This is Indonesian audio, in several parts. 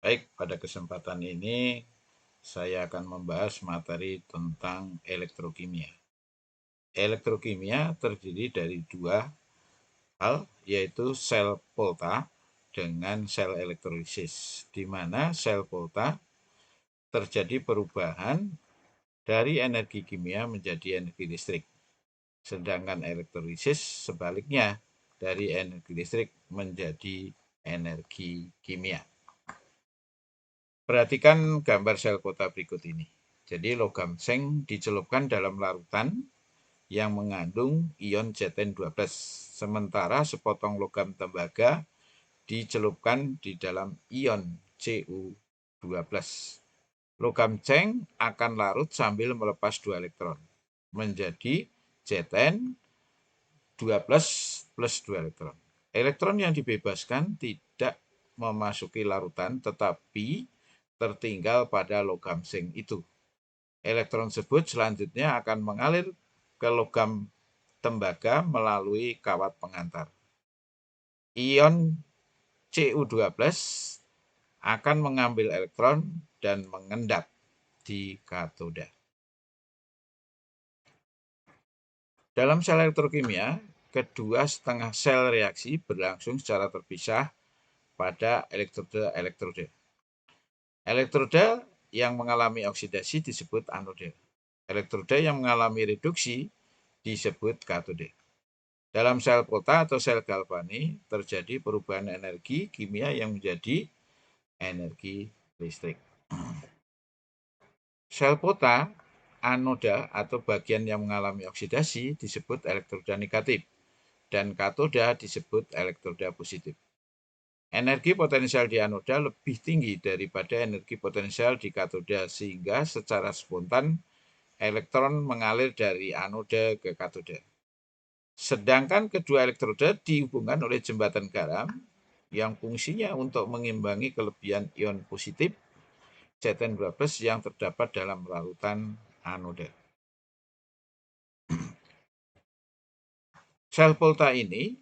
Baik, pada kesempatan ini saya akan membahas materi tentang elektrokimia. Elektrokimia terdiri dari dua hal, yaitu sel Volta dengan sel elektrolisis, di mana sel Volta terjadi perubahan dari energi kimia menjadi energi listrik, sedangkan elektrolisis sebaliknya, dari energi listrik menjadi energi kimia. Perhatikan gambar sel Volta berikut ini. Jadi logam seng dicelupkan dalam larutan yang mengandung ion Zn12, sementara sepotong logam tembaga dicelupkan di dalam ion Cu12. Logam seng akan larut sambil melepas 2 elektron, menjadi Zn12 plus 2 elektron. Elektron yang dibebaskan tidak memasuki larutan, tetapi tertinggal pada logam seng itu. Elektron tersebut selanjutnya akan mengalir ke logam tembaga melalui kawat pengantar. Ion Cu12 akan mengambil elektron dan mengendap di katoda. Dalam sel elektrokimia, kedua setengah sel reaksi berlangsung secara terpisah pada elektroda. Elektroda yang mengalami oksidasi disebut anoda. Elektroda yang mengalami reduksi disebut katoda. Dalam sel Volta atau sel galvani terjadi perubahan energi kimia yang menjadi energi listrik. Sel Volta anoda atau bagian yang mengalami oksidasi disebut elektroda negatif dan katoda disebut elektroda positif. Energi potensial di anoda lebih tinggi daripada energi potensial di katoda, sehingga secara spontan elektron mengalir dari anoda ke katoda. Sedangkan kedua elektroda dihubungkan oleh jembatan garam yang fungsinya untuk mengimbangi kelebihan ion positif Zn12 yang terdapat dalam larutan anoda. Sel Volta ini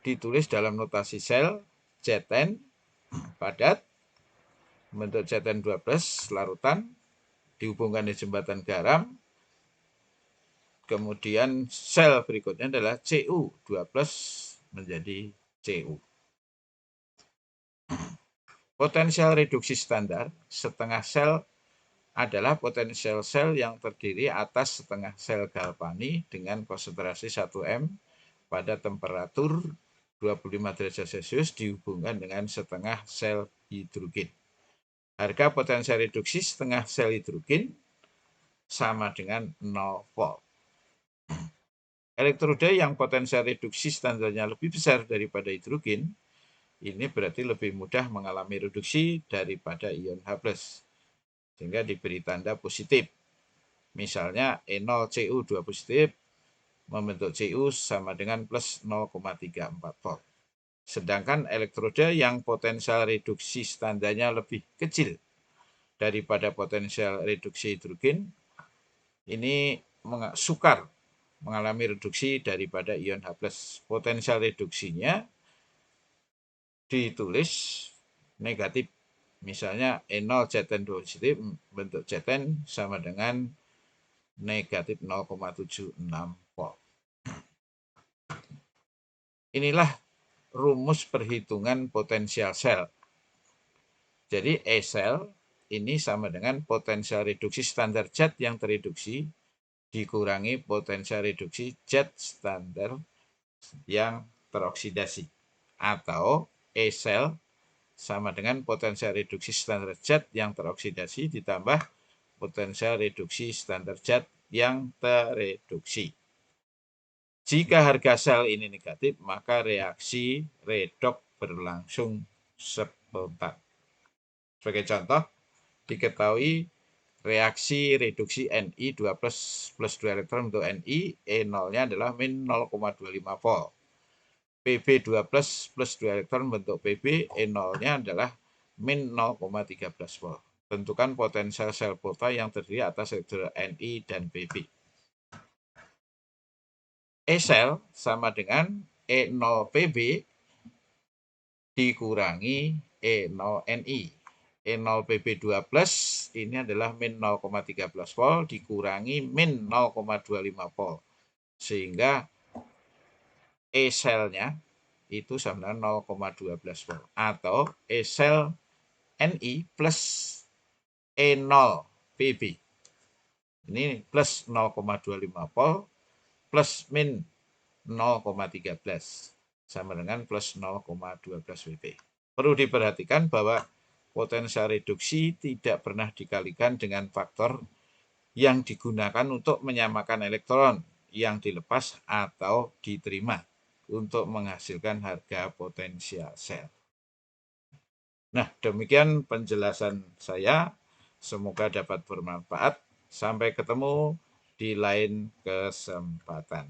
ditulis dalam notasi sel Zn padat, bentuk Zn12 larutan, dihubungkan di jembatan garam. Kemudian sel berikutnya adalah Cu12 menjadi Cu. Potensial reduksi standar setengah sel adalah potensial sel yang terdiri atas setengah sel galvani dengan konsentrasi 1 M pada temperatur 25 derajat Celcius dihubungkan dengan setengah sel hidrogen. Harga potensial reduksi setengah sel hidrogen sama dengan 0 volt. Elektroda yang potensial reduksi standarnya lebih besar daripada hidrogen, ini berarti lebih mudah mengalami reduksi daripada ion H+, sehingga diberi tanda positif. Misalnya E0Cu2 positif membentuk Cu sama dengan plus 0,34 volt. Sedangkan elektroda yang potensial reduksi standarnya lebih kecil daripada potensial reduksi hidrogen, ini sukar mengalami reduksi daripada ion H+. Potensial reduksinya ditulis negatif. Misalnya E0 Zn2 positif bentuk Zn sama dengan negatif 0,76 volt. Inilah rumus perhitungan potensial sel. Jadi E sel ini sama dengan potensial reduksi standar zat yang tereduksi dikurangi potensial reduksi zat standar yang teroksidasi, atau E sel sama dengan potensial reduksi standar zat yang teroksidasi ditambah potensial reduksi standar zat yang tereduksi. Jika harga sel ini negatif, maka reaksi redoks berlangsung spontan. Sebagai contoh, diketahui reaksi reduksi Ni2 plus 2 elektron untuk Ni, E0-nya adalah min 0,25 volt. Pb2 plus 2 elektron bentuk Pb, E0-nya adalah min 0,13 volt. Tentukan potensial sel Volta yang terdiri atas elektroda Ni dan Pb. E sel sama dengan E0 Pb dikurangi E0 Ni. E0 Pb2 plus ini adalah min 0,13 volt dikurangi min 0,25 volt. Sehingga E selnya itu sama dengan 0,12 volt. Atau E sel Ni plus E0 Pb. Ini plus 0,25 volt plus min 0,13 sama dengan plus 0,12 Vp. Perlu diperhatikan bahwa potensial reduksi tidak pernah dikalikan dengan faktor yang digunakan untuk menyamakan elektron yang dilepas atau diterima untuk menghasilkan harga potensial sel. Nah, demikian penjelasan saya. Semoga dapat bermanfaat. Sampai ketemu di lain kesempatan.